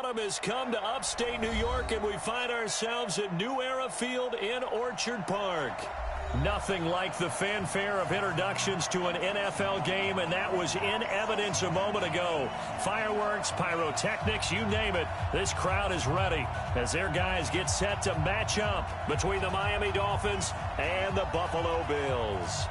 autumn has come to upstate New York, and we find ourselves at New Era Field in Orchard Park. Nothing like the fanfare of introductions to an NFL game, and that was in evidence a moment ago. Fireworks, pyrotechnics, you name it. This crowd is ready as their guys get set to match up between the Miami Dolphins and the Buffalo Bills.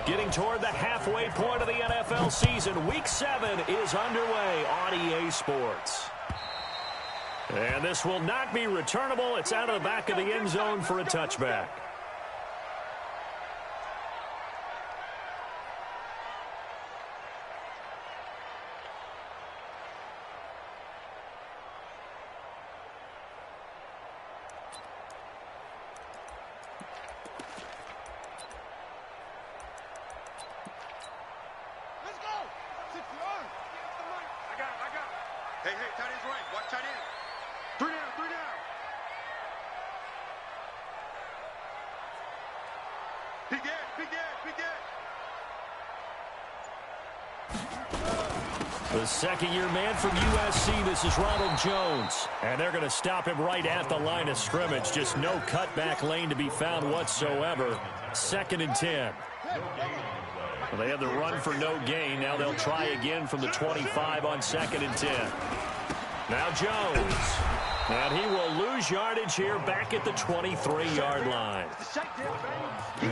Getting toward the halfway point of the NFL season, Week 7 is underway on EA Sports. And this will not be returnable. It's out of the back of the end zone for a touchback. Hey, tight end's right. Watch tight end. 3 down. Big The second-year man from USC, this is Ronald Jones. And they're going to stop him right at the line of scrimmage. Just no cutback lane to be found whatsoever. 2nd and 10. Well, they had the run for no gain. Now they'll try again from the 25 on 2nd and 10. Now Jones. And he will lose yardage here back at the 23-yard line.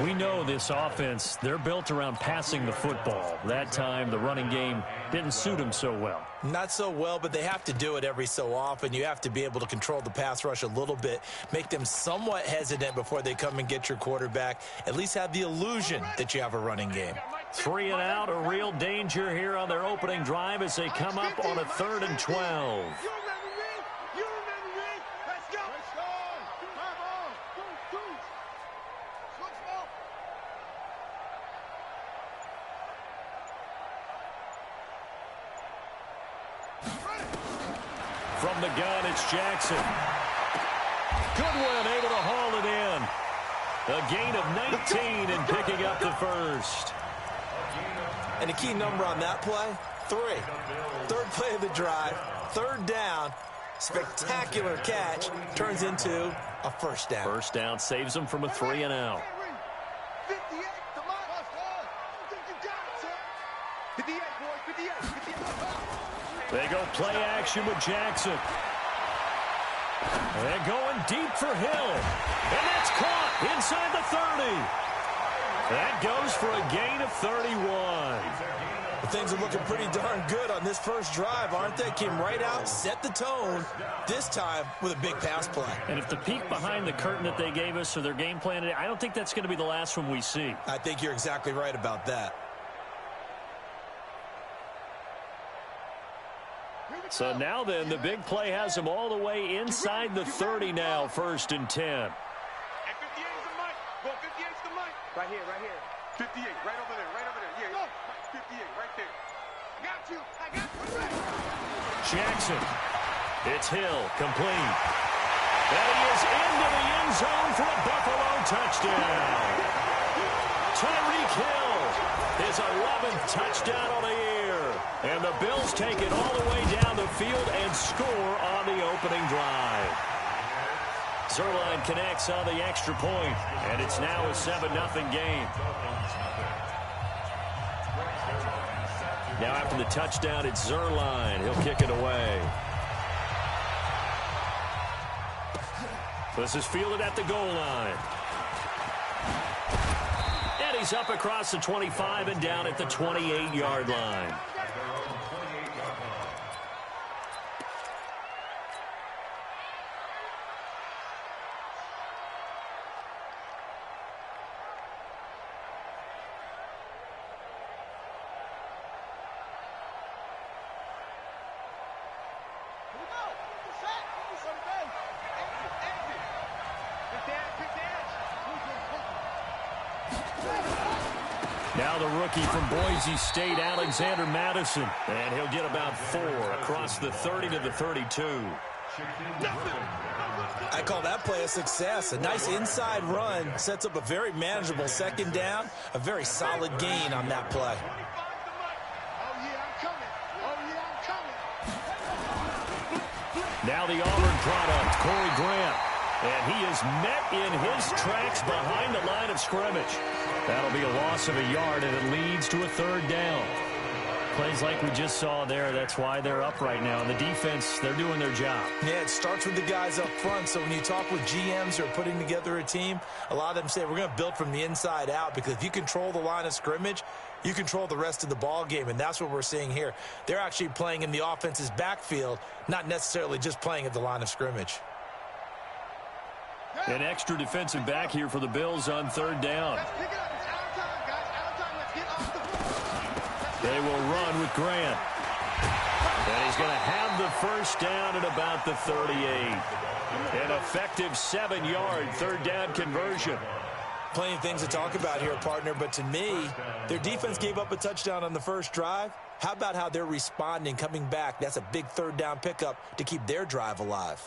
We know this offense, they're built around passing the football. That time, the running game didn't suit them so well. Not so well, but they have to do it every so often. You have to be able to control the pass rush a little bit, make them somewhat hesitant before they come and get your quarterback. At least have the illusion that you have a running game. 3 and out, a real danger here on their opening drive as they come up on a 3rd and 12. From the gun, it's Jackson. Goodwin able to haul it in. A gain of 19 and picking up the first. And a key number on that play, 3. 3rd play of the drive, 3rd down. Spectacular catch turns into a first down. First down saves them from a 3 and out. They go play action with Jackson. They're going deep for Hill. And that's caught inside the 30. That goes for a gain of 31. Things are looking pretty darn good on this first drive, aren't they? Came right out, set the tone, this time with a big pass play. And if the peek behind the curtain that they gave us or their game plan today, I don't think that's going to be the last one we see. I think you're exactly right about that. So now then, the big play has them all the way inside the 30 now, 1st and 10. At 58 is the mic. Go 58 is the mic. Right here. 58, right over there. Yeah, go. 58, right there. I got you. Jackson. It's Hill, complete. And he is into the end zone for a Buffalo touchdown. Tyreek Hill, his 11th touchdown on the year. And the Bills take it all the way down the field and score on the opening drive. Zerline connects on the extra point, and it's now a 7-0 game. Now after the touchdown, it's Zerline. He'll kick it away. This is fielded at the goal line. And he's up across the 25 and down at the 28-yard line. Now the rookie from Boise State, Alexander Madison. And he'll get about 4 across the 30 to the 32. I call that play a success. A nice inside run sets up a very manageable second down. A very solid gain on that play. Now the Auburn product, Corey Grant. And he is met in his tracks behind the line of scrimmage. That'll be a loss of a yard, and it leads to a 3rd down. Plays like we just saw there, that's why they're up right now. And the defense, they're doing their job. Yeah, it starts with the guys up front. So when you talk with GMs who are putting together a team, a lot of them say we're going to build from the inside out, because if you control the line of scrimmage, you control the rest of the ball game, and that's what we're seeing here. They're actually playing in the offense's backfield, not necessarily just playing at the line of scrimmage. An extra defensive back here for the Bills on 3rd down. They will run with Grant. And he's going to have the 1st down at about the 38. An effective 7-yard 3rd down conversion. Plenty of things to talk about here, partner, but to me, their defense gave up a touchdown on the first drive. How about how they're responding, coming back? That's a big 3rd down pickup to keep their drive alive.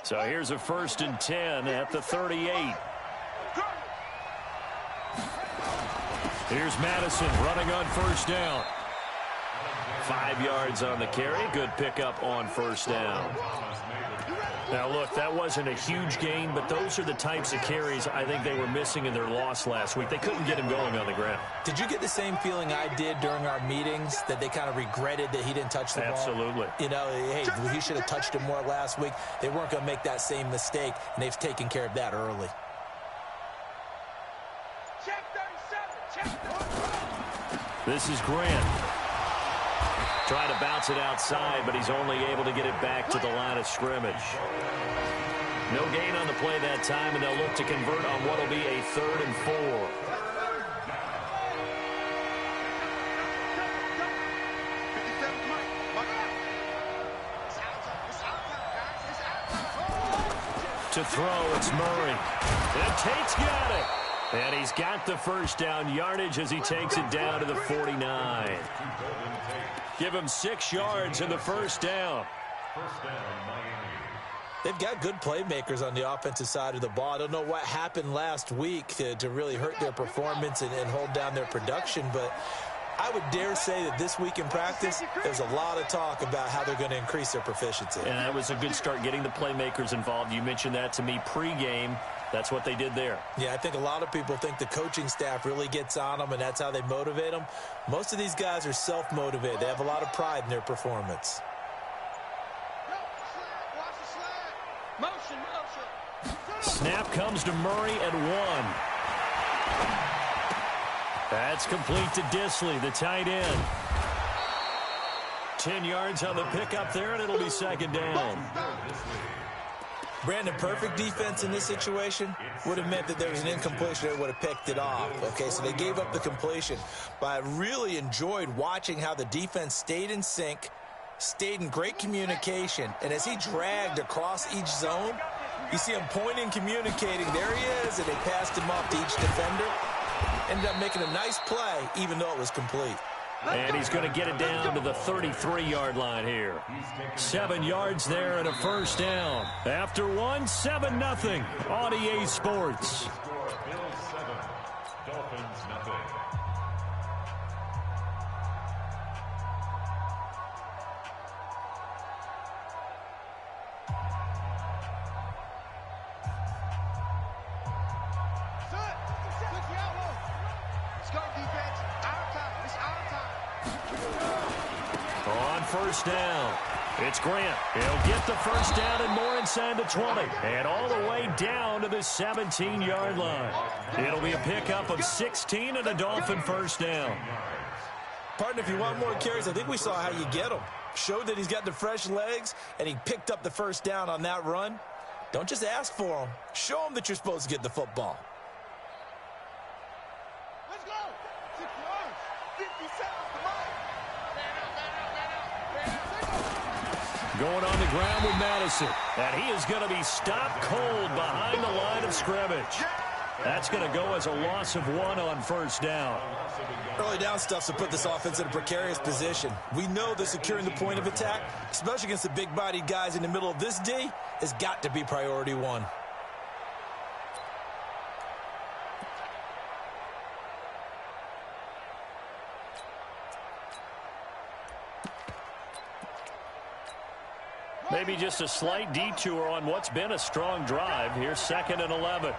So here's a 1st and 10 at the 38. Here's Madison running on 1st down. 5 yards on the carry. Good pickup on 1st down. Now, look, that wasn't a huge gain, but those are the types of carries I think they were missing in their loss last week. They couldn't get him going on the ground. Did you get the same feeling I did during our meetings, that they kind of regretted that he didn't touch the ball? Absolutely. You know, hey, he should have touched it more last week. They weren't going to make that same mistake, and they've taken care of that early. This is Grant. Trying to bounce it outside, but he's only able to get it back to the line of scrimmage. No gain on the play that time, and they'll look to convert on what will be a 3rd and 4. To throw, it's Murray. And Tate's got it. And he's got the 1st down yardage as he takes it down to the 49. Give him 6 yards in the 1st down. They've got good playmakers on the offensive side of the ball. I don't know what happened last week to really hurt their performance and hold down their production, but I would dare say that this week in practice, there's a lot of talk about how they're going to increase their proficiency. And that was a good start, getting the playmakers involved. You mentioned that to me pregame. That's what they did there. Yeah, I think a lot of people think the coaching staff really gets on them, and that's how they motivate them. Most of these guys are self-motivated. They have a lot of pride in their performance. Snap comes to Murray at 1. That's complete to Disley, the tight end. 10 yards on the pickup there, and it'll be 2nd down. Brandon, perfect defense in this situation would have meant that there was an incompletion. They would have picked it off. Okay, so they gave up the completion. But I really enjoyed watching how the defense stayed in sync, stayed in great communication, and as he dragged across each zone, you see him pointing, communicating. There he is, and they passed him off to each defender. Ended up making a nice play, even though it was complete. And he's going to get it down to the 33-yard line here. 7 yards there and a 1st down. After 1, 7-0 on EA Sports. On 1st down, it's Grant. He'll get the 1st down and more inside the 20. And all the way down to the 17-yard line. It'll be a pickup of 16 and a Dolphin 1st down. Partner, if you want more carries, I think we saw how you get them. Showed that he's got the fresh legs, and he picked up the 1st down on that run. Don't just ask for them. Show them that you're supposed to get the football. Let's go. 6 yards. 57. Going on the ground with Madison. And he is going to be stopped cold behind the line of scrimmage. That's going to go as a loss of 1 on first down. Early down stuff's to put this offense in a precarious position. We know that securing the point of attack, especially against the big-bodied guys in the middle of this D, has got to be priority 1. Maybe just a slight detour on what's been a strong drive. Here's 2nd and 11.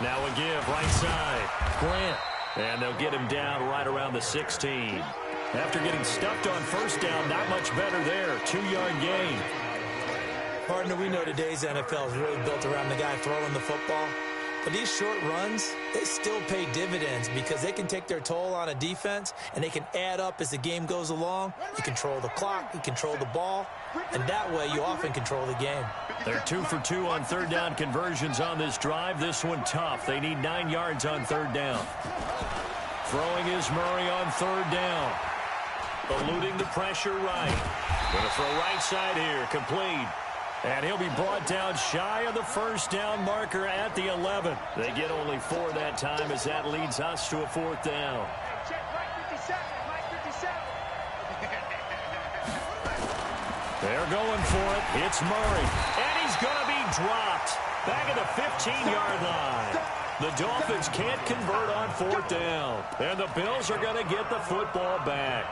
Now a give, right side. Grant. And they'll get him down right around the 16. After getting stuffed on first down, not much better there. 2-yard gain. Partner, we know today's NFL is really built around the guy throwing the football. But these short runs, they still pay dividends because they can take their toll on a defense, and they can add up as the game goes along. You control the clock, you control the ball, and that way you often control the game. They're 2 for 2 on third down conversions on this drive. This one tough. They need 9 yards on third down. Throwing is Murray on third down. Eluding the pressure right. Going to throw right side here. Complete. And he'll be brought down shy of the first down marker at the 11. They get only 4 that time as that leads us to a 4th down. They're going for it. It's Murray. And he's going to be dropped. Back at the 15-yard line. The Dolphins can't convert on 4th down. And the Bills are going to get the football back.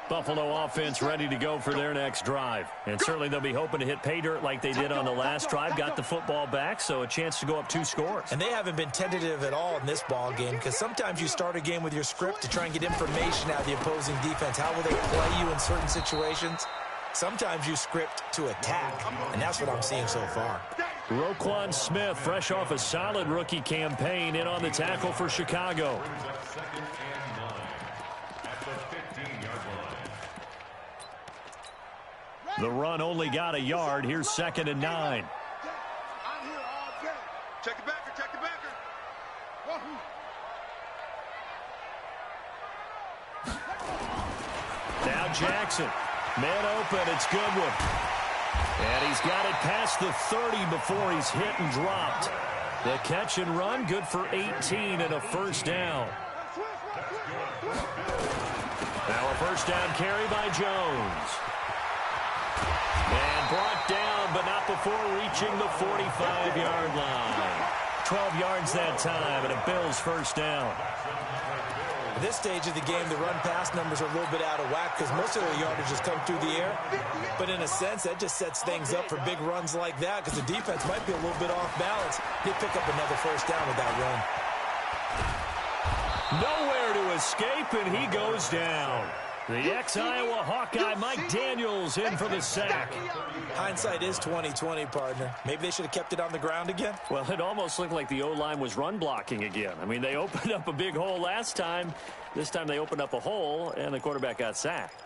Buffalo offense ready to go for their next drive. And certainly they'll be hoping to hit pay dirt like they did on the last drive. Got the football back, so a chance to go up 2 scores. And they haven't been tentative at all in this ball game because sometimes you start a game with your script to try and get information out of the opposing defense. How will they play you in certain situations? Sometimes you script to attack, and that's what I'm seeing so far. Roquan Smith, fresh off a solid rookie campaign, in on the tackle for Chicago. The run only got a yard. Here's 2nd and 9. I'm here all day. Check the backer, check the backer. Now Jackson. Man open. It's Goodwin. And he's got it past the 30 before he's hit and dropped. The catch and run, good for 18 and a first down. Now a first down carry by Jones. And brought down, but not before reaching the 45-yard line. 12 yards that time, and a Bills first down. At this stage of the game, the run-pass numbers are a little bit out of whack because most of their yardage has come through the air. But in a sense, that just sets things up for big runs like that because the defense might be a little bit off balance. They pick up another first down with that run. Nowhere to escape, and he goes down. The ex-Iowa Hawkeye Mike Daniels in for the sack. Hindsight is 20/20, partner. Maybe they should have kept it on the ground again. Well, it almost looked like the O-line was run blocking again. I mean, they opened up a big hole last time. This time they opened up a hole, and the quarterback got sacked.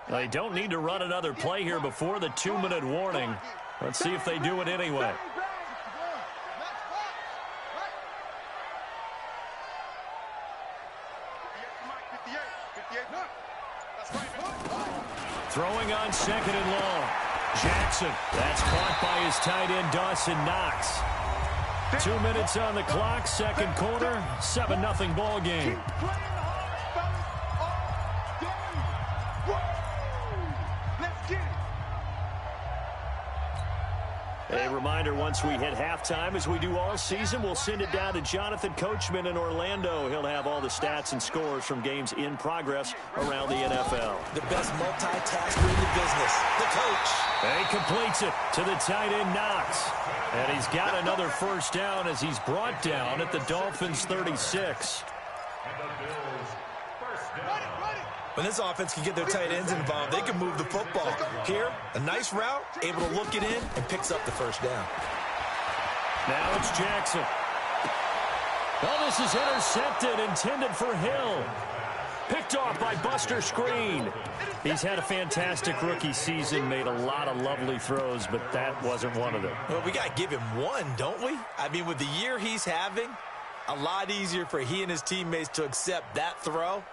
They don't need to run another play here before the 2-minute warning. Let's see if they do it anyway. Throwing on 2nd and long. Jackson. That's caught by his tight end, Dawson Knox. 2 minutes on the clock, second quarter, 7-0 ball game. A reminder, once we hit halftime, as we do all season, we'll send it down to Jonathan Coachman in Orlando. He'll have all the stats and scores from games in progress around the NFL. The best multitasker in the business, the coach. He completes it to the tight end, Knox. And he's got another first down as he's brought down at the Dolphins' 36. When this offense can get their tight ends involved, they can move the football. Here, a nice route, able to look it in, and picks up the first down. Now it's Jackson. Oh, this is intercepted, intended for Hill. Picked off by Buster Screen. He's had a fantastic rookie season, made a lot of lovely throws, but that wasn't one of them. Well, we got to give him one, don't we? I mean, with the year he's having, a lot easier for he and his teammates to accept that throw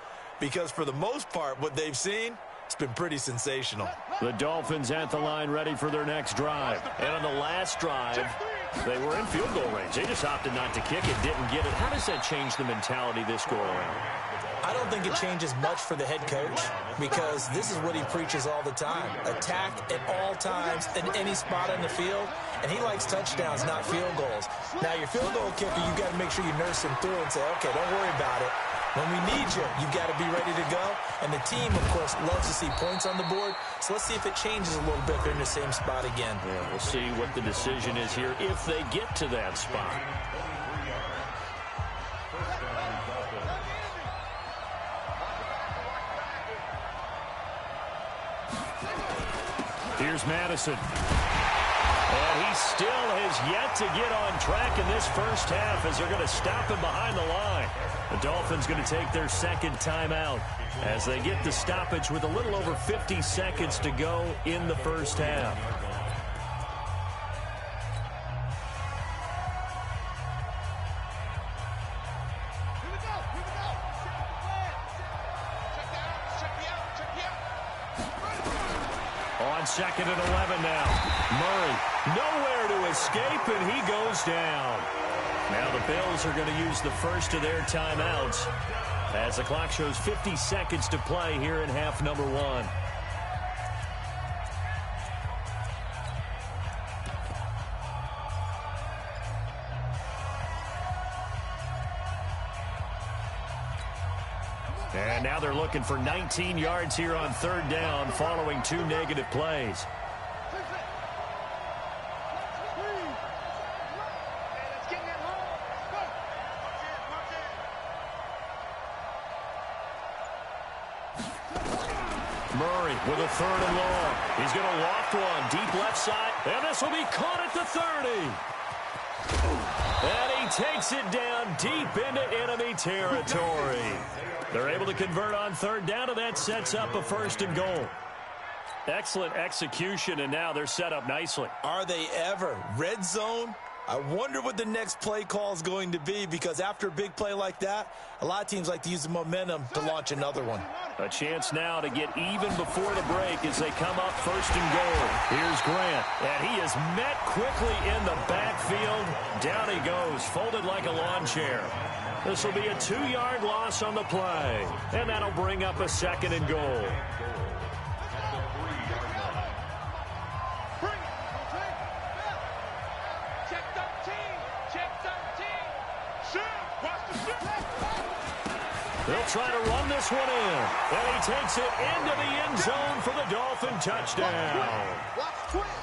because for the most part, what they've seen, it's been pretty sensational. The Dolphins at the line ready for their next drive. And on the last drive, they were in field goal range. They just opted not to kick it, didn't get it. How does that change the mentality this go around? I don't think it changes much for the head coach because this is what he preaches all the time. Attack at all times in any spot on the field, and he likes touchdowns, not field goals. Now, your field goal kicker, you've got to make sure you nurse him through and say, okay, don't worry about it. When we need you, you've got to be ready to go. And the team, of course, loves to see points on the board. So let's see if it changes a little bit if they're in the same spot again. Yeah, we'll see what the decision is here if they get to that spot. Here's Madison. And he still has yet to get on track in this first half as they're going to stop him behind the line. The Dolphins going to take their second timeout as they get the stoppage with a little over 50 seconds to go in the first half. On 2nd and 11 now. Murray nowhere to escape, and he goes down. Now the Bills are going to use the first of their timeouts as the clock shows 50 seconds to play here in half number 1. And now they're looking for 19 yards here on 3rd down following 2 negative plays. Murray with a 3rd and long. He's going to loft one deep left side, and this will be caught at the 30. And he takes it down deep into enemy territory. They're able to convert on 3rd down, and that sets up a 1st and goal. Excellent execution, and now they're set up nicely. Are they ever? Red zone? I wonder what the next play call is going to be because after a big play like that, a lot of teams like to use the momentum to launch another one. A chance now to get even before the break as they come up 1st and goal. Here's Grant, and he is met quickly in the backfield. Down he goes, folded like a lawn chair. This will be a 2-yard loss on the play, and that'll bring up a 2nd and goal. They'll try to run this one in, and he takes it into the end zone for the Dolphin touchdown.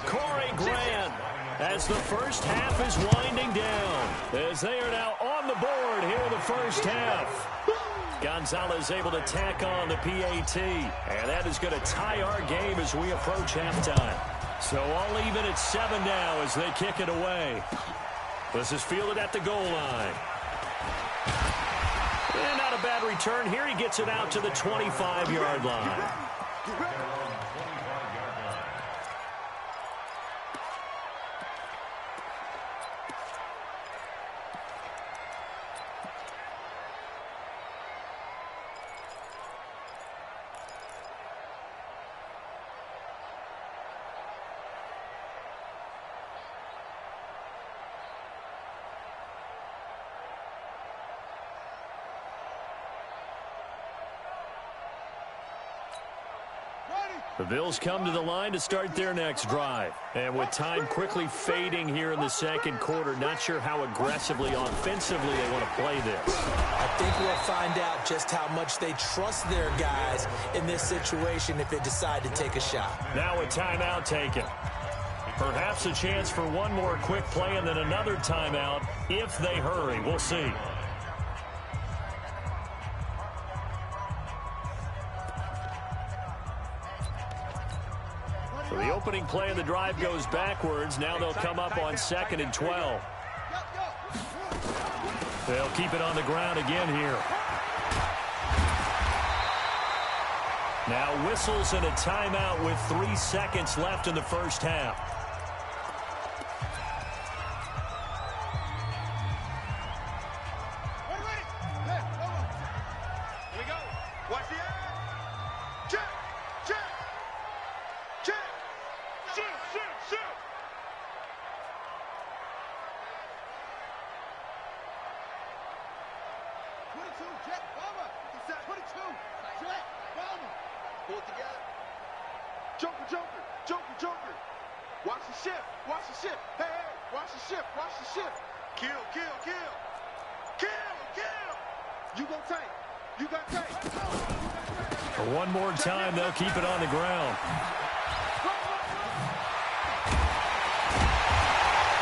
Corey Grant, as the first half is winding down, as they are now on the board here in the first half. Gonzalez able to tack on the PAT, and that is going to tie our game as we approach halftime. So all even at 7 now as they kick it away. This is fielded at the goal line. And not a bad return. Here he gets it out to the 25-yard line. The Bills come to the line to start their next drive. And with time quickly fading here in the second quarter, not sure how aggressively offensively they want to play this. I think we'll find out just how much they trust their guys in this situation if they decide to take a shot. Now a timeout taken. Perhaps a chance for one more quick play and then another timeout if they hurry. We'll see. So the opening play of the drive goes backwards. Now they'll come up on 2nd and 12. They'll keep it on the ground again here. Now whistles and a timeout with 3 seconds left in the first half. Here we go. Watch the eye. Check. Check. Check. Shoot, shoot, shoot. Check. Bomber. 22. Check. Bomber. Pull it together. Joker, Joker. Joker, Joker. Watch the shift. Watch the shift. Hey, hey. Watch the shift. Watch the shift. Kill, kill, kill. Kill, kill. You gon' tank. You got tank. For one more time, they'll keep it on the ground.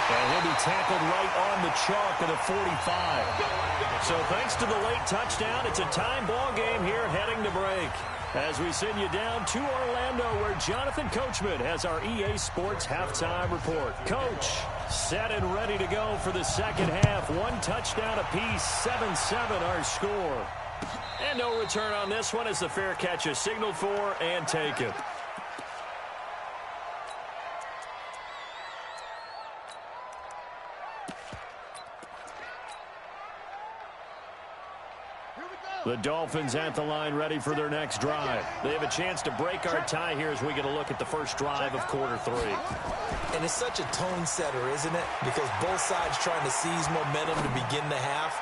And he'll be tackled right on the chalk of the 45. So thanks to the late touchdown, it's a time ball game here heading to break. As we send you down to Orlando, where Jonathan Coachman has our EA Sports halftime report. Coach, set and ready to go for the second half. One touchdown apiece, 7-7 our score. And no return on this one as the fair catch is signaled for and taken. The Dolphins at the line ready for their next drive. They have a chance to break our tie here as we get a look at the first drive of quarter 3. And it's such a tone setter, isn't it? Because both sides trying to seize momentum to begin the half.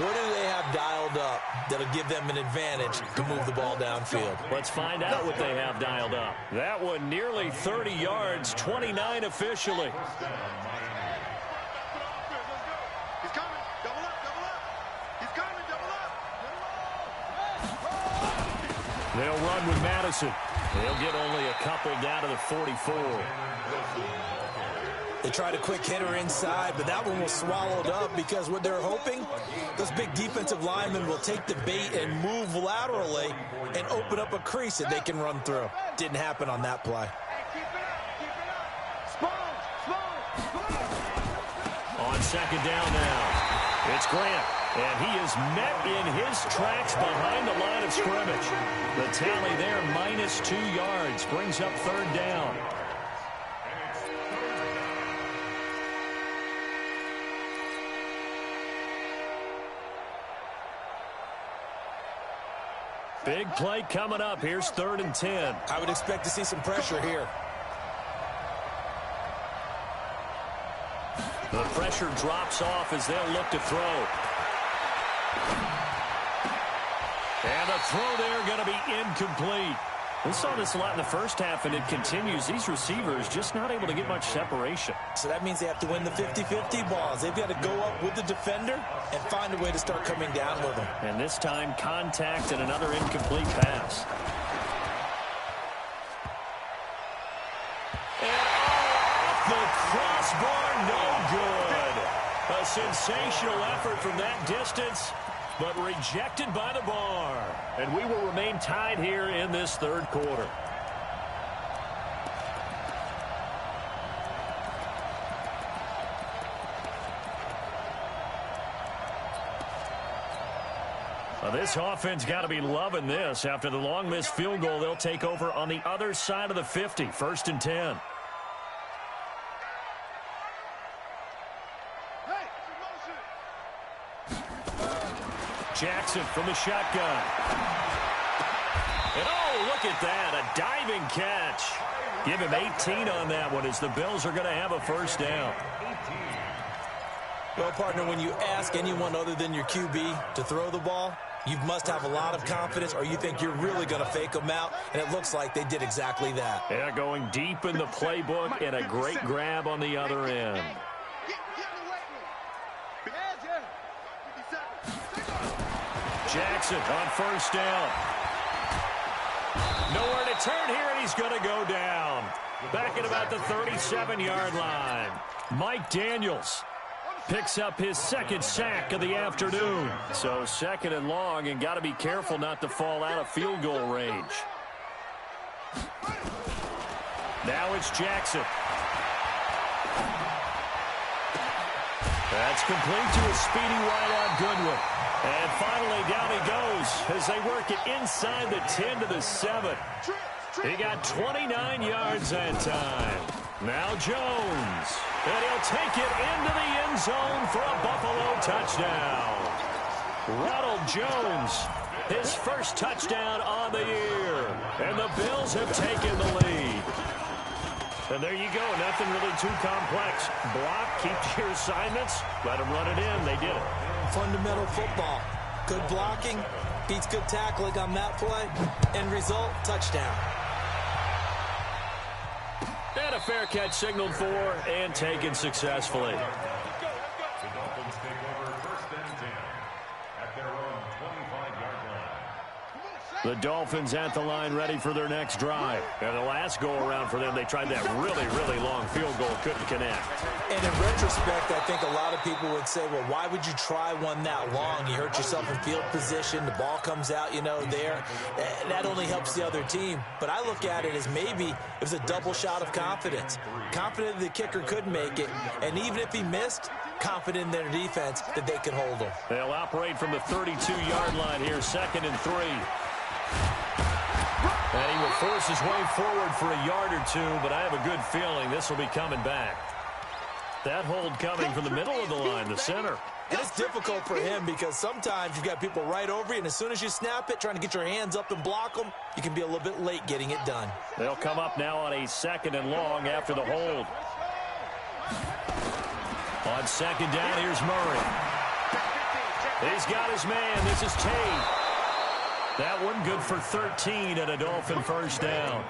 What do they have dialed up that'll give them an advantage to move the ball downfield? Let's find out what they have dialed up. That one nearly 30 yards, 29 officially. They'll run with Madison. They'll get only a couple down to the 44. They tried a quick hitter inside, but that one was swallowed up because what they're hoping, those big defensive linemen will take the bait and move laterally and open up a crease that they can run through. Didn't happen on that play. On second down now, it's Grant. And he is met in his tracks behind the line of scrimmage. The tally there, -2 yards, brings up third down. Big play coming up. Here's 3rd and 10. I would expect to see some pressure here. The pressure drops off as they'll look to throw. And the throw there going to be incomplete. We saw this a lot in the first half, and it continues. These receivers just not able to get much separation. So that means they have to win the 50-50 balls. They've got to go up with the defender and find a way to start coming down with them. And this time, contact and another incomplete pass. And off the crossbar, no good. A sensational effort from that distance, but rejected by the bar. And we will remain tied here in this third quarter. Well, this offense got to be loving this. After the long missed field goal, they'll take over on the other side of the 50, 1st and 10. Jackson from the shotgun. And oh, look at that, a diving catch. Give him 18 on that one as the Bills are going to have a first down. Well, partner, when you ask anyone other than your QB to throw the ball, you must have a lot of confidence or you think you're really going to fake them out, and it looks like they did exactly that. Yeah, going deep in the playbook and a great grab on the other end. Jackson on first down. Nowhere to turn here, and he's going to go down. Back at about the 37-yard line. Mike Daniels picks up his second sack of the afternoon. So 2nd and long, and got to be careful not to fall out of field goal range. Now it's Jackson. That's complete to a speedy wideout Goodwin. And finally, down he goes as they work it inside the 10 to the 7. He got 29 yards that time. Now Jones. And he'll take it into the end zone for a Buffalo touchdown. Ronald Jones, his first touchdown on the year. And the Bills have taken the lead. And there you go. Nothing really too complex. Block, keep your assignments, let them run it in. They did it. Fundamental football. Good blocking, beats good tackling on that play. End result, touchdown. And a fair catch signaled for and taken successfully. The Dolphins take over 1st and 10 at their own 25-yard line. The Dolphins at the line ready for their next drive. And the last go-around for them, they tried that really, really long field goal, couldn't connect. And in retrospect, I think a lot of people would say, well, why would you try one that long? You hurt yourself in field position. The ball comes out, there. That only helps the other team. But I look at it as maybe it was a double shot of confidence. Confident the kicker could make it. And even if he missed, confident in their defense that they could hold him. They'll operate from the 32-yard line here, 2nd and 3. And he will force his way forward for a yard or two, but I have a good feeling this will be coming back. That hold coming from the middle of the line, the center. And it's difficult for him because sometimes you've got people right over you, and as soon as you snap it, trying to get your hands up and block them, you can be a little bit late getting it done. They'll come up now on a 2nd and long after the hold. On 2nd down, here's Murray. He's got his man. This is Tate. That one good for 13 and a Dolphin first down.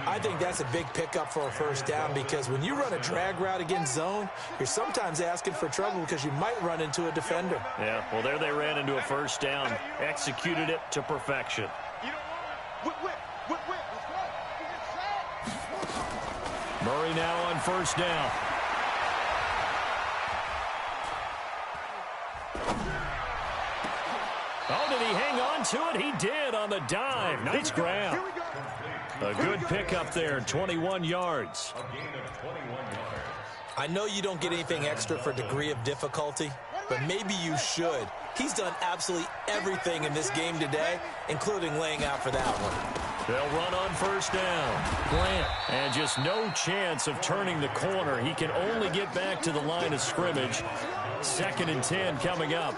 I think that's a big pickup for a first down because when you run a drag route against zone, you're sometimes asking for trouble because you might run into a defender. Yeah, well, there they ran into a first down, executed it to perfection. Murray now on first down. Oh, did he hang on to it? He did on the dive. Nice grab. A good pickup there, 21 yards. I know you don't get anything extra for degree of difficulty, but maybe you should. He's done absolutely everything in this game today, including laying out for that one. They'll run on first down. Grant, and just no chance of turning the corner. He can only get back to the line of scrimmage. 2nd and 10 coming up.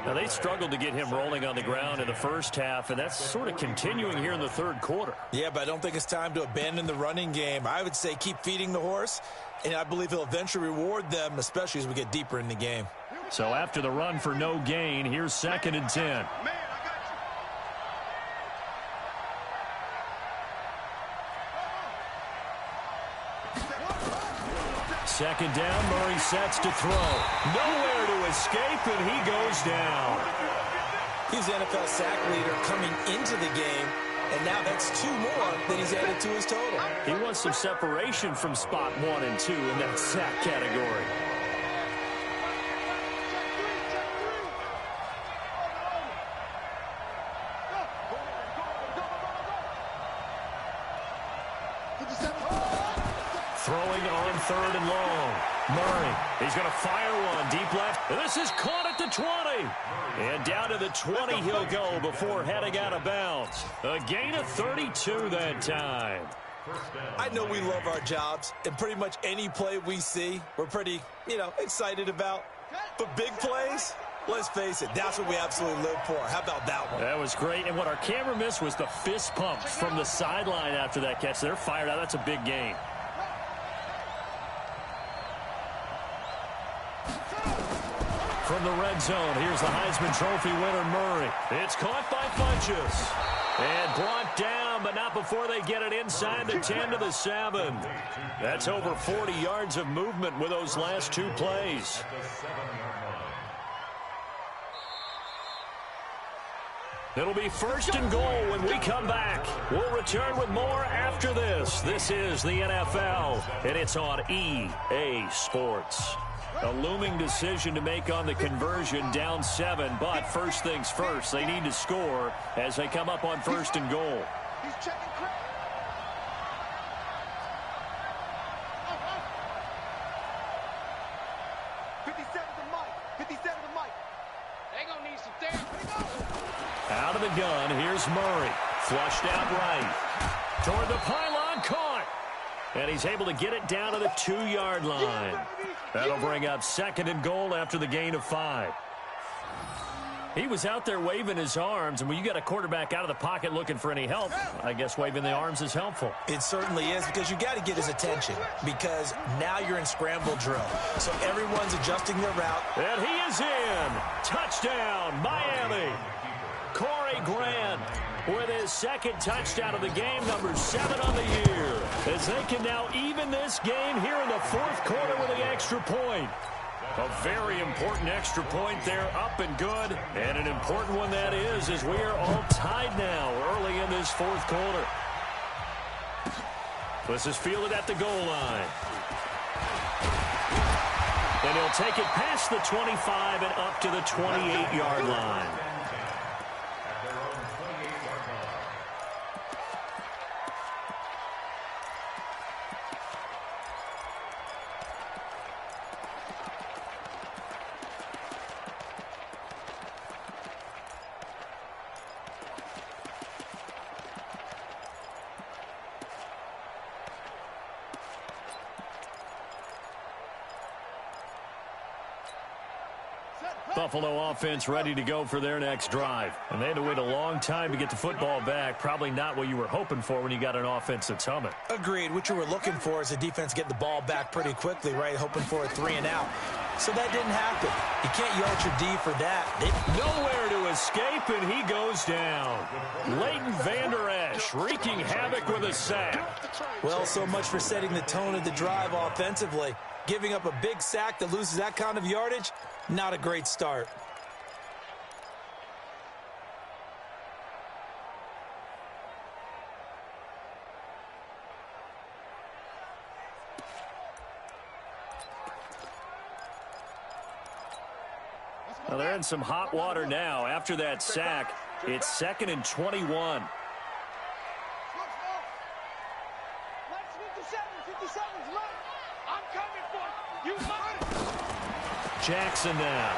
Now, they struggled to get him rolling on the ground in the first half, and that's sort of continuing here in the 3rd quarter. Yeah, but I don't think it's time to abandon the running game. I would say keep feeding the horse, and I believe he'll eventually reward them, especially as we get deeper in the game. So after the run for no gain, here's 2nd and 10. 2nd down, Murray sets to throw. Nowhere to escape, and he goes down. He's the NFL sack leader coming into the game, and now that's 2 more than he's added to his total. He wants some separation from spot 1 and 2 in that sack category. Throwing on 3rd and long. Murray, he's going to fire one deep left. This is caught at the 20. And down to the 20 he'll go before heading out of bounds. A gain of 32 that time. I know we love our jobs, and pretty much any play we see, we're pretty, excited about. But big plays, let's face it, that's what we absolutely live for. How about that one? That was great. And what our camera missed was the fist pump from the sideline after that catch. They're fired out. That's a big gain. From the red zone, here's the Heisman Trophy winner, Murray. It's caught by Funchess. And brought down, but not before they get it inside the 10 to the 7. That's over 40 yards of movement with those last 2 plays. It'll be 1st and goal when we come back. We'll return with more after this. This is the NFL, and it's on EA Sports. A looming decision to make on the conversion, down 7, but first things first, they need to score as they come up on 1st and goal. He's checking Craig. 57 to Mike. They gonna need some therapy. Out of the gun, here's Murray. Flushed out right. Toward the pylon, caught. And he's able to get it down to the 2-yard line. That'll bring up 2nd and goal after the gain of 5. He was out there waving his arms, and when you got a quarterback out of the pocket looking for any help, I guess waving the arms is helpful. It certainly is, because you got to get his attention, because now you're in scramble drill. So everyone's adjusting their route. And he is in. Touchdown, Miami. Corey Grant with his 2nd touchdown of the game, number 7 on the year, as they can now even this game here in the 4th quarter with the extra point. A very important extra point there, up and good, and an important one that is, as we are all tied now early in this 4th quarter. This is fielded at the goal line. And he'll take it past the 25 and up to the 28-yard line. Buffalo offense ready to go for their next drive. And they had to wait a long time to get the football back. Probably not what you were hoping for when you got an offense that's humming. Agreed. What you were looking for is a defense getting the ball back pretty quickly, right? Hoping for a 3-and-out. So that didn't happen. You can't yell at your D for that. Nowhere to escape, and he goes down. Leighton Vander Esch wreaking havoc with a sack. Well, so much for setting the tone of the drive offensively. Giving up a big sack that loses that kind of yardage, not a great start. Well, they're in some hot water now. After that sack, it's 2nd and 21. Jackson now.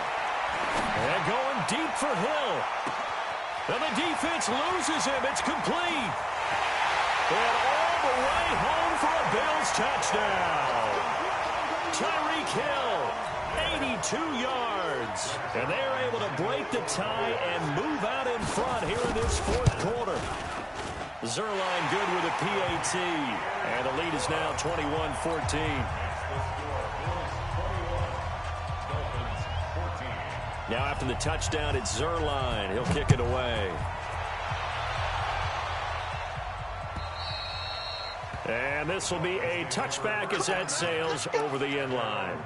And going deep for Hill. And the defense loses him. It's complete. And all the way home for a Bills touchdown. Tyreek Hill, 82 yards. And they're able to break the tie and move out in front here in this 4th quarter. Zerline good with a PAT. And the lead is now 21-14. Now after the touchdown, it's Zerline. He'll kick it away. And this will be a touchback as that sails over the end line.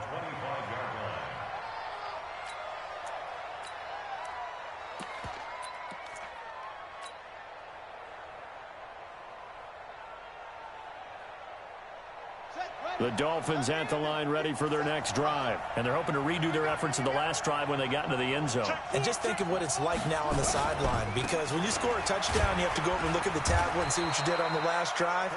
The Dolphins at the line ready for their next drive. And they're hoping to redo their efforts in the last drive when they got into the end zone. And just think of what it's like now on the sideline, because when you score a touchdown, you have to go over and look at the tablet and see what you did on the last drive.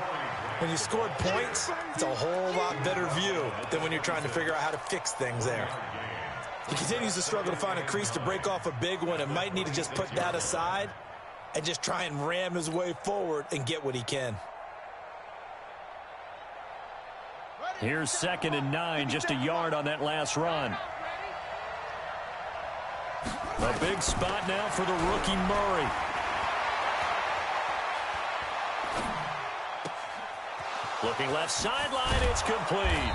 When you scored points, it's a whole lot better view than when you're trying to figure out how to fix things there. He continues to struggle to find a crease to break off a big one and might need to just put that aside and just try and ram his way forward and get what he can. Here's 2nd and 9, just a yard on that last run. A big spot now for the rookie Murray. Looking left sideline, it's complete.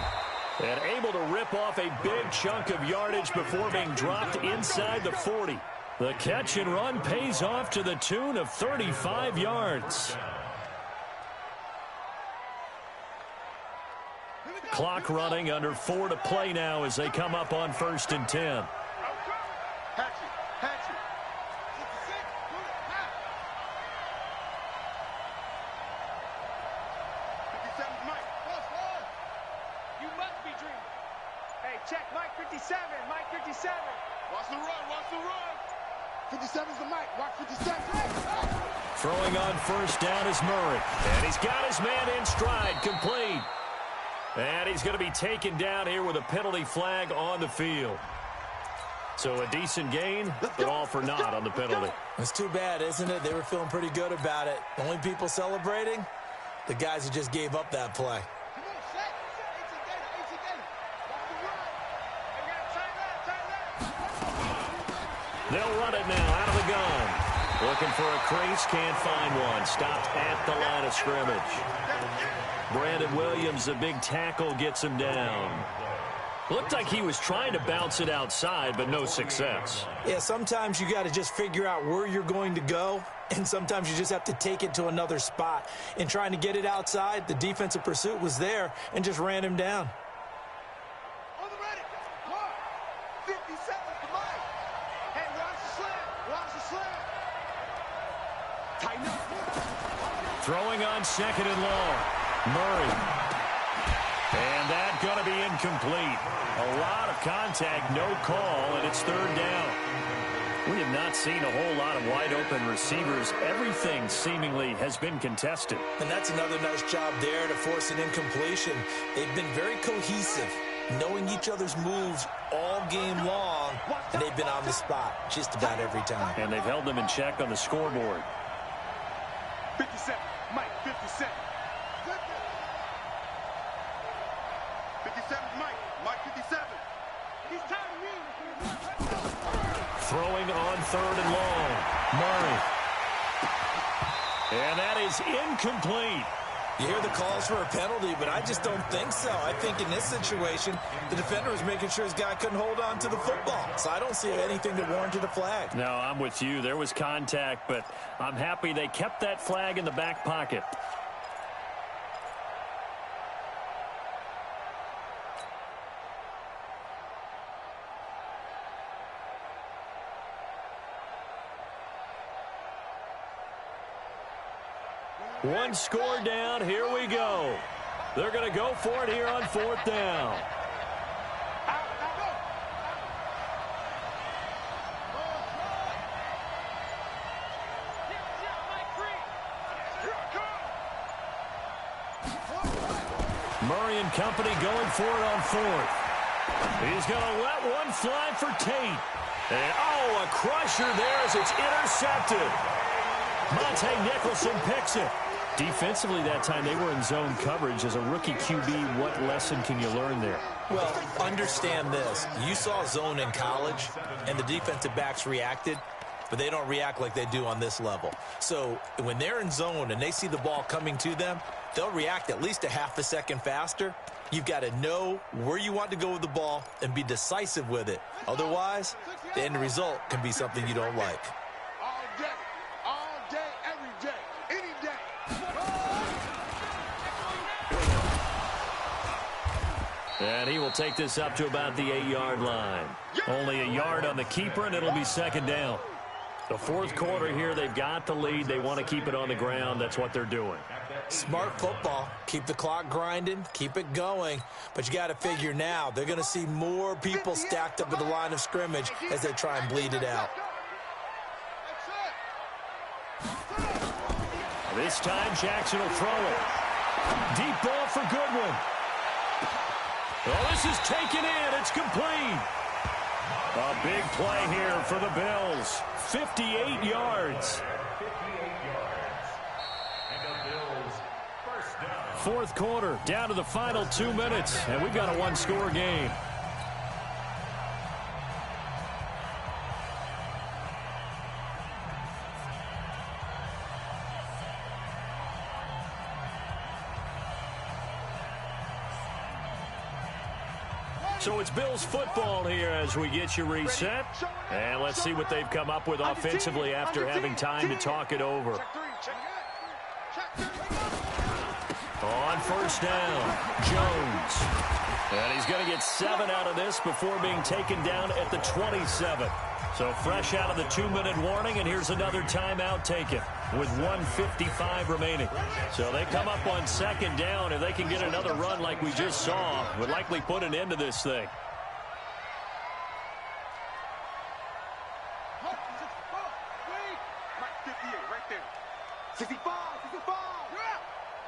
And able to rip off a big chunk of yardage before being dropped inside the 40. The catch and run pays off to the tune of 35 yards. Clock running, under 4 to play now as they come up on 1st and 10. You must be dreaming. Hey, check Mike 57. Mike 57. Watch the run. Watch the run. 57's the Mike. Watch 57. Throwing on 1st down is Murray. And he's got his man in stride, complete. And he's going to be taken down here with a penalty flag on the field. So a decent gain, but all for naught on the penalty. It's too bad, isn't it? They were feeling pretty good about it. The only people celebrating? The guys who just gave up that play. They'll run it now out of the gun. Looking for a crease, can't find one. Stopped at the line of scrimmage. Brandon Williams, a big tackle, gets him down. Looked like he was trying to bounce it outside, but no success. Yeah, sometimes you got to just figure out where you're going to go, and sometimes you just have to take it to another spot. In trying to get it outside, the defensive pursuit was there and just ran him down. On the ready. 50 seconds to Mike. Hey, watch the slam. Watch the slam. Tighten up. Throwing on second and long. Murray. And that's going to be incomplete. A lot of contact, no call, and it's third down. We have not seen a whole lot of wide-open receivers. Everything seemingly has been contested. And that's another nice job there to force an incompletion. They've been very cohesive, knowing each other's moves all game long, and they've been on the spot just about every time. And they've held them in check on the scoreboard. 57. Mike, 57. 57 Mike. Mike 57. He's tired of me. Throwing on third and long. Murray. And that is incomplete. You hear the calls for a penalty, but I just don't think so. I think in this situation, the defender was making sure his guy couldn't hold on to the football. So I don't see anything that warranted a flag. No, I'm with you. There was contact, but I'm happy they kept that flag in the back pocket. One score down. Here we go. They're going to go for it here on fourth down. Murray and company going for it on fourth. He's going to let one fly for Tate. And, oh, a crusher there as it's intercepted. Monte Nicholson picks it. Defensively that time, they were in zone coverage. As a rookie QB, what lesson can you learn there? Well, understand this. You saw zone in college, and the defensive backs reacted, but they don't react like they do on this level. So when they're in zone and they see the ball coming to them, they'll react at least a half a second faster. You've got to know where you want to go with the ball and be decisive with it. Otherwise, the end result can be something you don't like. All day, every day, any day. And he will take this up to about the 8-yard line. Only a yard on the keeper, and it'll be second down. The fourth quarter here, they've got the lead. They want to keep it on the ground. That's what they're doing. Smart football. Keep the clock grinding. Keep it going. But you got to figure now, they're going to see more people stacked up at the line of scrimmage as they try and bleed it out. This time, Jackson will throw it. Deep ball for Goodwin. Oh, this is taken in. It's complete. A big play here for the Bills. 58 yards. Fourth quarter, down to the final 2 minutes, and we've got a one-score game. So it's Bills football here as we get you reset. And let's see what they've come up with offensively after having time to talk it over. On first down, Jones. And he's going to get 7 out of this before being taken down at the 27. So fresh out of the 2-minute warning, and here's another timeout taken with 1:55 remaining. So they come up on second down. If they can get another run like we just saw, would likely put an end to this thing. Mike 58, right there. 65, 65.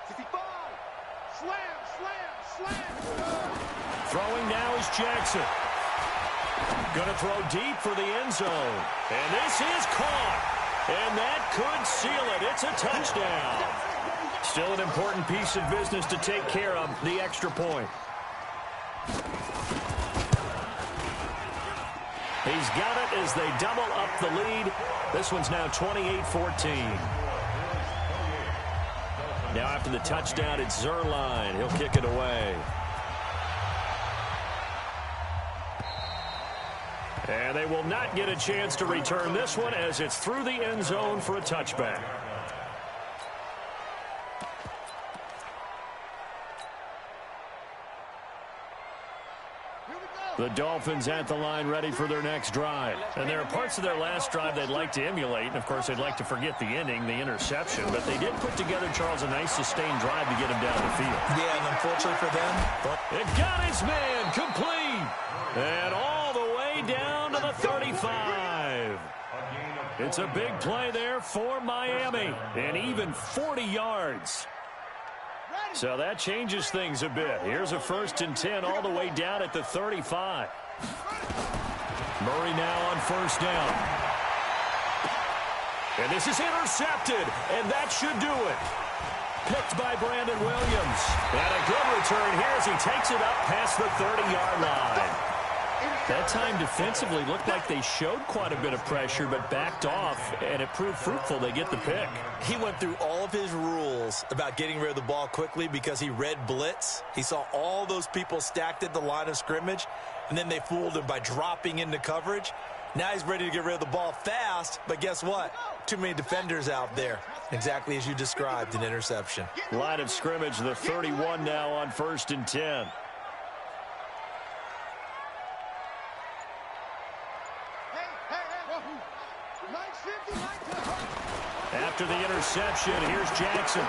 65. Slam. Throwing now is Jackson. Going to throw deep for the end zone. And this is caught. And that could seal it. It's a touchdown. Still an important piece of business to take care of, the extra point. He's got it as they double up the lead. This one's now 28-14. Now after the touchdown, it's Zuerlein. He'll kick it away. And they will not get a chance to return this one as it's through the end zone for a touchback. The Dolphins at the line ready for their next drive. And there are parts of their last drive they'd like to emulate. And, of course, they'd like to forget the ending, the interception. But they did put together, Charles, a nice sustained drive to get him down the field. Yeah, and unfortunately for them. It got his man complete. And all the way down to the 35. It's a big play there for Miami. And even 40 yards. So that changes things a bit. Here's a 1st and 10 all the way down at the 35. Murray now on 1st down. And this is intercepted, and that should do it. Picked by Brandon Williams. And a good return here as he takes it up past the 30-yard line. That time defensively looked like they showed quite a bit of pressure but backed off, and it proved fruitful. They get the pick. He went through all of his rules about getting rid of the ball quickly because he read blitz. He saw all those people stacked at the line of scrimmage, and then they fooled him by dropping into coverage. Now he's ready to get rid of the ball fast, but guess what? Too many defenders out there. Exactly as you described, an interception. Line of scrimmage, the 31 now on 1st and 10. After the interception, here's Jackson.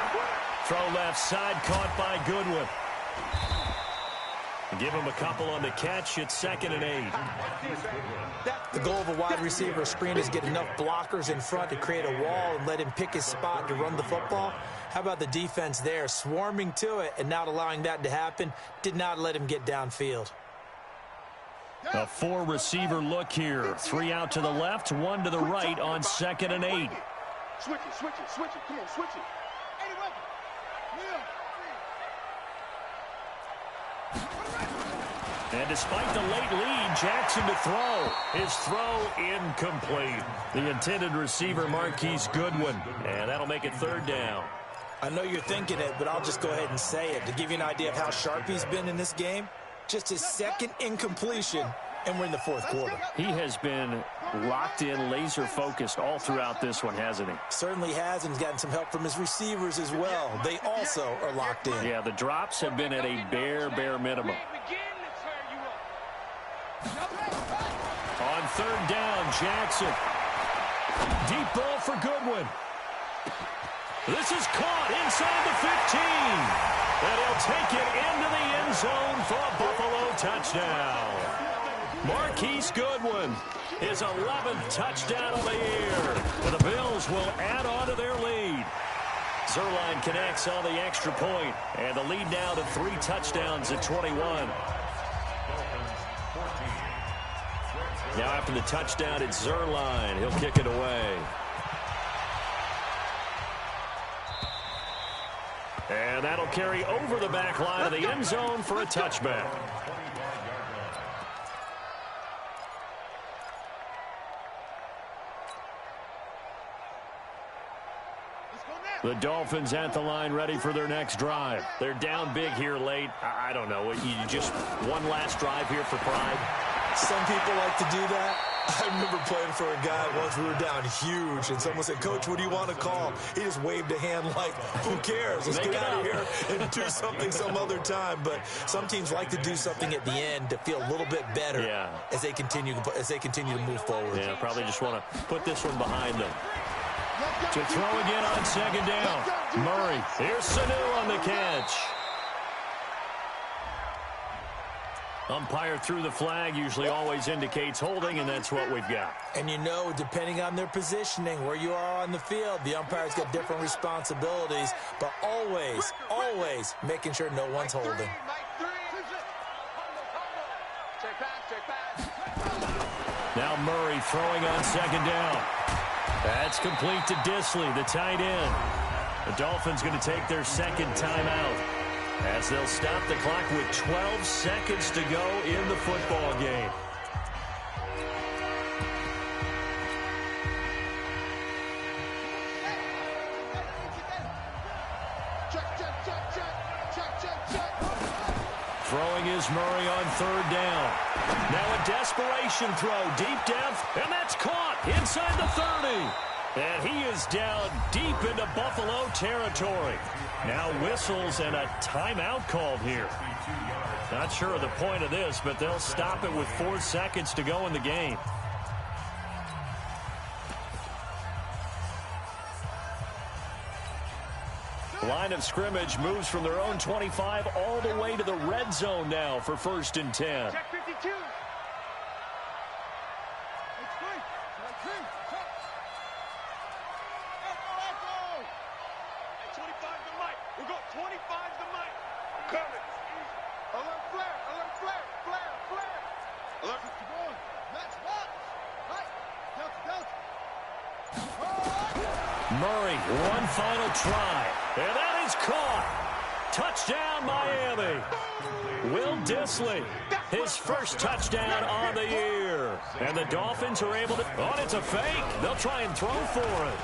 Throw left side, caught by Goodwin. Give him a couple on the catch. It's 2nd and 8. The goal of a wide receiver screen is get enough blockers in front to create a wall and let him pick his spot to run the football. How about the defense there, swarming to it and not allowing that to happen? Did not let him get downfield. A 4-receiver look here. 3 out to the left, 1 to the right on 2nd and 8. Switch it, switch it, switch it. Come on, switch it. And despite the late lead, Jackson to throw. His throw incomplete. The intended receiver, Marquise Goodwin. And that'll make it 3rd down. I know you're thinking it, but I'll just go ahead and say it. To give you an idea of how sharp he's been in this game, just his 2nd incompletion, and we're in the 4th quarter. He has been locked in, laser-focused all throughout this one, hasn't he? Certainly has, and he's gotten some help from his receivers as well. They also are locked in. Yeah, the drops have been at a bare minimum. On 3rd down, Jackson. Deep ball for Goodwin. This is caught inside the 15. And he'll take it into the end zone for a Buffalo touchdown. Marquise Goodwin, his 11th touchdown of the year. And the Bills will add on to their lead. Zuerlein connects on the extra point, and the lead now to 3 touchdowns at 21. Now after the touchdown, it's Zuerlein. He'll kick it away. And that'll carry over the back line of the end zone for a touchback. The Dolphins at the line ready for their next drive. They're down big here late. I don't know. You just one last drive here for pride. Some people like to do that. I remember playing for a guy once. We were down huge, and someone said, "Coach, what do you want to call?" He just waved a hand like, "Who cares? Let's get out of here and do something some other time." But some teams like to do something at the end to feel a little bit better as they continue to move forward. Yeah, probably just want to put this one behind them. To throw again on 2nd down. Murray. Here's Sanu on the catch. Umpire threw the flag, usually always indicates holding, and that's what we've got. And you know, depending on their positioning, where you are on the field, the umpire's got different responsibilities, but always, always making sure no one's holding. Check pass, check pass. Now Murray throwing on second down. That's complete to Disley, the tight end. The Dolphins going to take their second timeout as they'll stop the clock with 12 seconds to go in the football game. Throwing is Murray on third down. Now a desperation throw deep down, and that's caught inside the 30. And he is down deep into Buffalo territory. Now whistles and a timeout called here. Not sure of the point of this, but they'll stop it with 4 seconds to go in the game. Line of scrimmage moves from their own 25 all the way to the red zone now for 1st and 10. Check 52. Murray, one final try, and that is caught. Touchdown, Miami. Will Disley, his first touchdown on the year. And the Dolphins are able to, oh, it's a fake. They'll try and throw for it.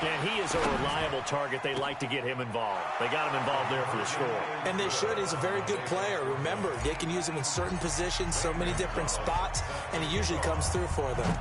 And he is a reliable target. They like to get him involved. They got him involved there for the score. And they should. He's a very good player. Remember, they can use him in certain positions, so many different spots, and he usually comes through for them.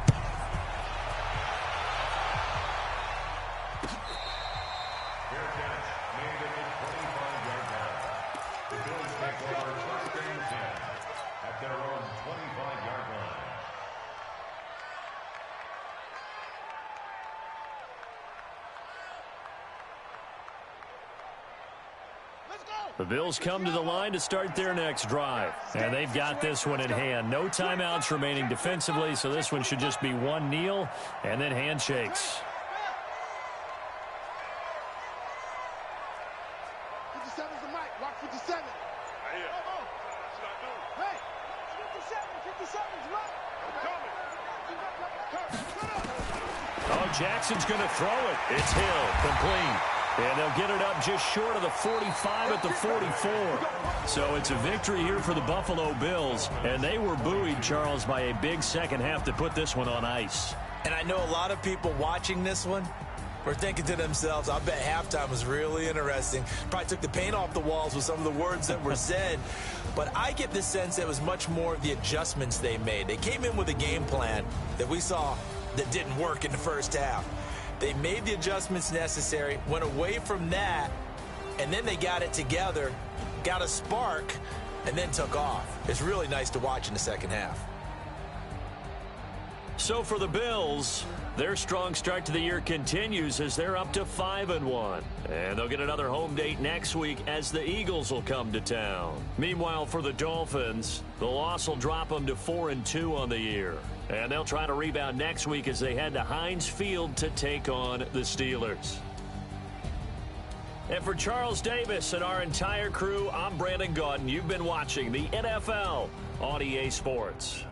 The Bills come to the line to start their next drive. And they've got this one in hand. No timeouts remaining defensively, so this one should just be one kneel and then handshakes. 57's the mic. Watch 57. Right here. Hey, 57's right. Oh, Jackson's going to throw it. It's Hill, complete. And they'll get it up just short of the 45 at the 44. So it's a victory here for the Buffalo Bills. And they were buoyed, Charles, by a big second half to put this one on ice. And I know a lot of people watching this one were thinking to themselves, I bet halftime was really interesting. Probably took the paint off the walls with some of the words that were said. But I get the sense it was much more of the adjustments they made. They came in with a game plan that we saw that didn't work in the first half. They made the adjustments necessary, went away from that, and then they got it together, got a spark, and then took off. It's really nice to watch in the second half. So for the Bills, their strong start to the year continues as they're up to 5-1. And they'll get another home date next week as the Eagles will come to town. Meanwhile, for the Dolphins, the loss will drop them to 4-2 on the year. And they'll try to rebound next week as they head to Heinz Field to take on the Steelers. And for Charles Davis and our entire crew, I'm Brandon Gaudin. You've been watching the NFL on EA Sports.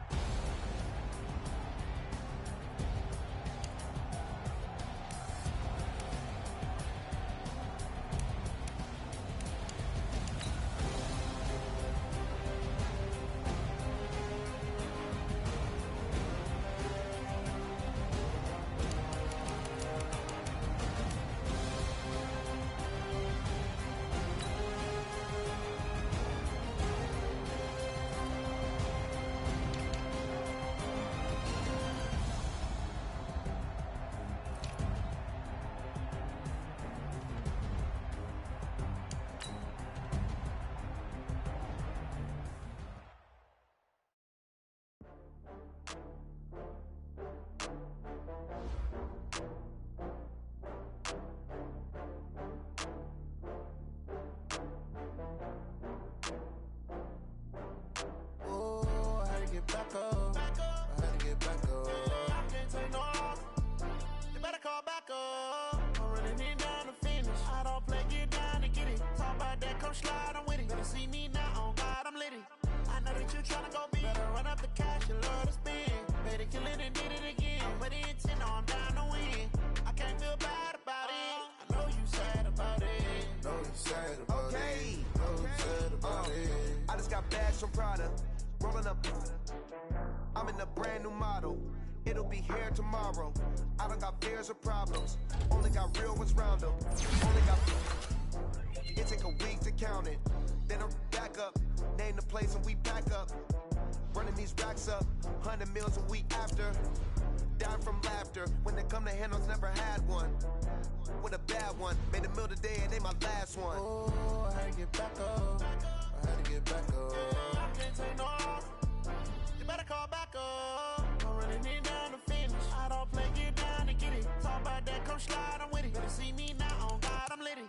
Tryna go be better run up the cash, you love to spend. Pay Better kill it and did it again. Put it in 10, now I'm down to win. I can't feel bad about it. I know you sad about it. Know you sad about it. Know you sad about it. I just got bags from Prada. Rolling up. I'm in a brand new model. It'll be here tomorrow. I don't got fears or problems. Only got real ones round them. Only got. It take a week to count it. Then I'm back up. Name the place and we pack up. Running these racks up. 100 meals a week after. Down from laughter. When they come to handles, never had one. With a bad one. Made a meal today and they my last one. Oh, I had to get back up. I had to get back up. I can't take no off. You better call back up. I'm running it down to finish. I don't play, get down and get it. Talk about that, come slide, I'm with it. Better see me now, on God, I'm litty.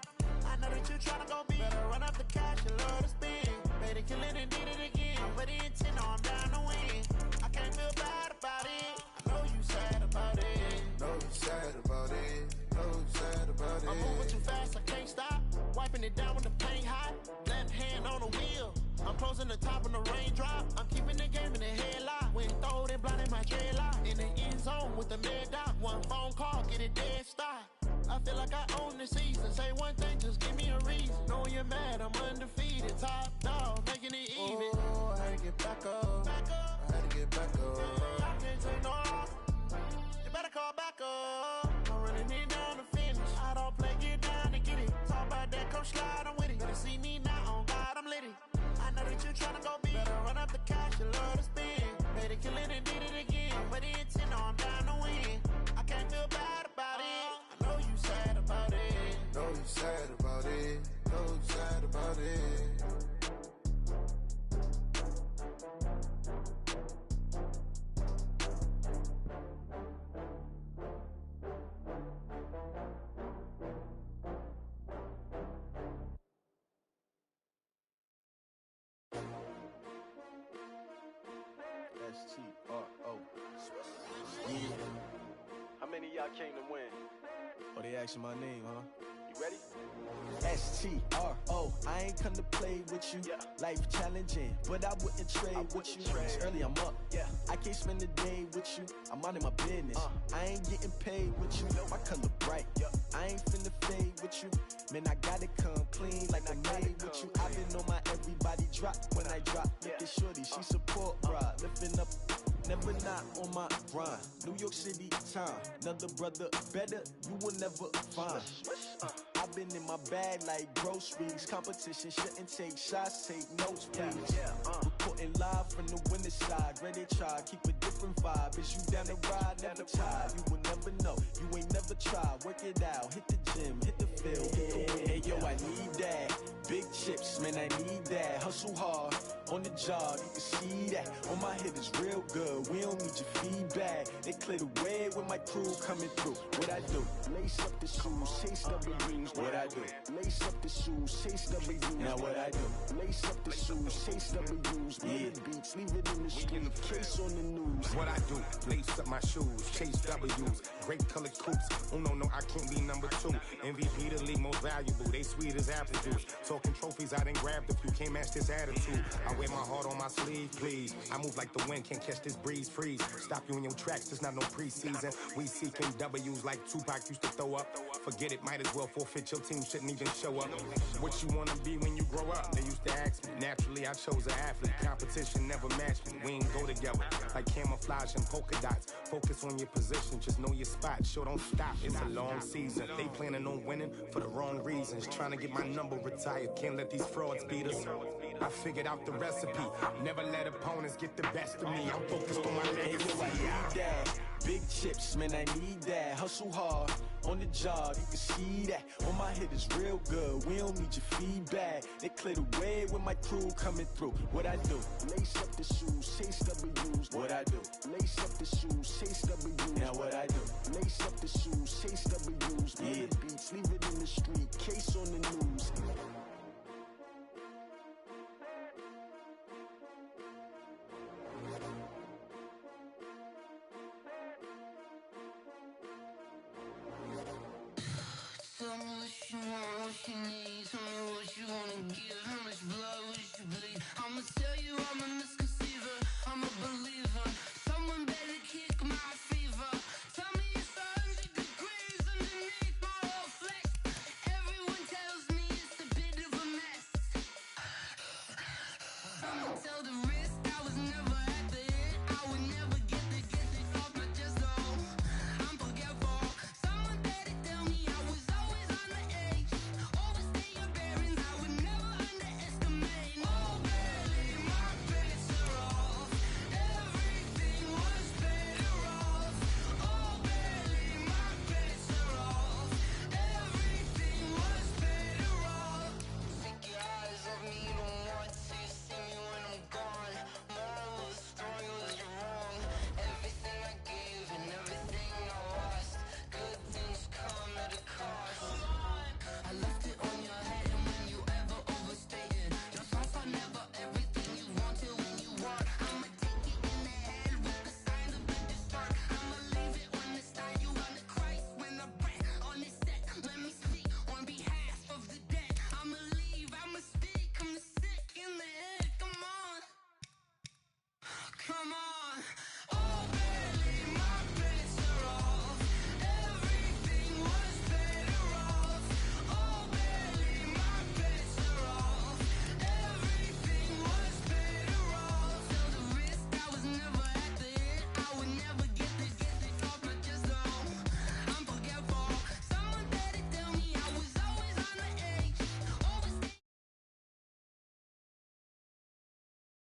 I know that you tryna go big. Better run up the cash, you love to spin. Better kill it and did it again. Put it in 10, now I'm down to win. I can't feel bad about it. I know you sad about it. Know you sad about it. Know you sad about it. I'm moving too fast, I can't stop. Wiping it down with the paint hot. Left hand on the wheel. I'm closing the top on the raindrop. I'm keeping the game in the headlock. When throwed it, blinding my dreadlock. In the end zone with the mad dot. One phone call, get it dead stop. I feel like I own the season. Say one thing, just give me a reason. Know you're mad, I'm undefeated. Top dog, making it even. Oh, I had to get back up. I had to get back up. I can't take no off. You better call back up. I'm running it down to finish. I don't play, get down to get it. Talk about that, come slide, I'm with it. Better see me now, on God, I'm litty. I know that you tryna go big. Better run up the cash, you love to spin. Better kill it and did it again. Put it in 10, now I'm down to win. I can't feel bad about it. I know you sad about it. Know you sad about it. Know you sad about it. S-T-R-O. Yeah. How many of y'all came to win? Oh, they asking my name, huh? You ready? S-T-R-O. I ain't come to play with you. Yeah. Life challenging, but I wouldn't trade with you. It's early, I'm up. Yeah. I can't spend the day with you. I'm minding my business. I ain't getting paid with you. My color bright. Yeah. I ain't finna fade with you. Man, I gotta come clean like I made with you. I've been on my everybody drop when I drop. Look at shorty, she support, bruh. Lifting up, never not on my grind. New York City time, another brother better, you will never find. I've been in my bag like groceries. Competition shouldn't take shots, take notes, please. Reporting live from the winter side. Ready to try, keep a different vibe. Is you down the ride, never tired. You will never know, you ain't never tried. Work it out, hit the gym, hit the field, hit the win. Hey yo, I need that. Big chips, man, I need that. Hustle hard, on the job, you can see that. On my hit is real good, we don't need your feedback. They clear the way with my crew coming through. What I do? Lace up the shoes, chase W's. What I do? Lace up the shoes, chase W's. Now what I do? Lace up the shoes, chase W's. Yeah, beats, leave it in the street, case on the news. What I do? Lace up my shoes, chase W's. Great colored coops. Oh no, I can't be number 2. MVP the league most valuable. They sweet as apple juice. Talking trophies, I done grabbed a few. Can't match this attitude. I wear my heart on my sleeve, please. I move like the wind, can't catch this breeze, freeze. Stop you in your tracks, there's not no preseason. We seeking W's like Tupac used to throw up. Forget it, might as well forfeit. Your team shouldn't even show up. What you wanna be when you grow up? They used to ask me. Naturally, I chose an athlete. Competition never matched me. We ain't go together like camouflage and polka dots. Focus on your position, just know your spot. Sure, don't stop. It's a long season. They planning on winning for the wrong reasons. Trying to get my number retired. Can't let these frauds beat us. I figured out the recipe. Never let opponents get the best of me. I'm focused on my legacy. I need that. Big chips, man, I need that. Hustle hard, on the job, you can see that. On my hit is real good, we don't need your feedback. They clear the way with my crew coming through. What I do? Lace up the shoes, chase W's. What I do? Lace up the shoes, chase W's. Now what I do? Lace up the shoes, chase W's. Yeah, beats, leave it in the street, case on the news.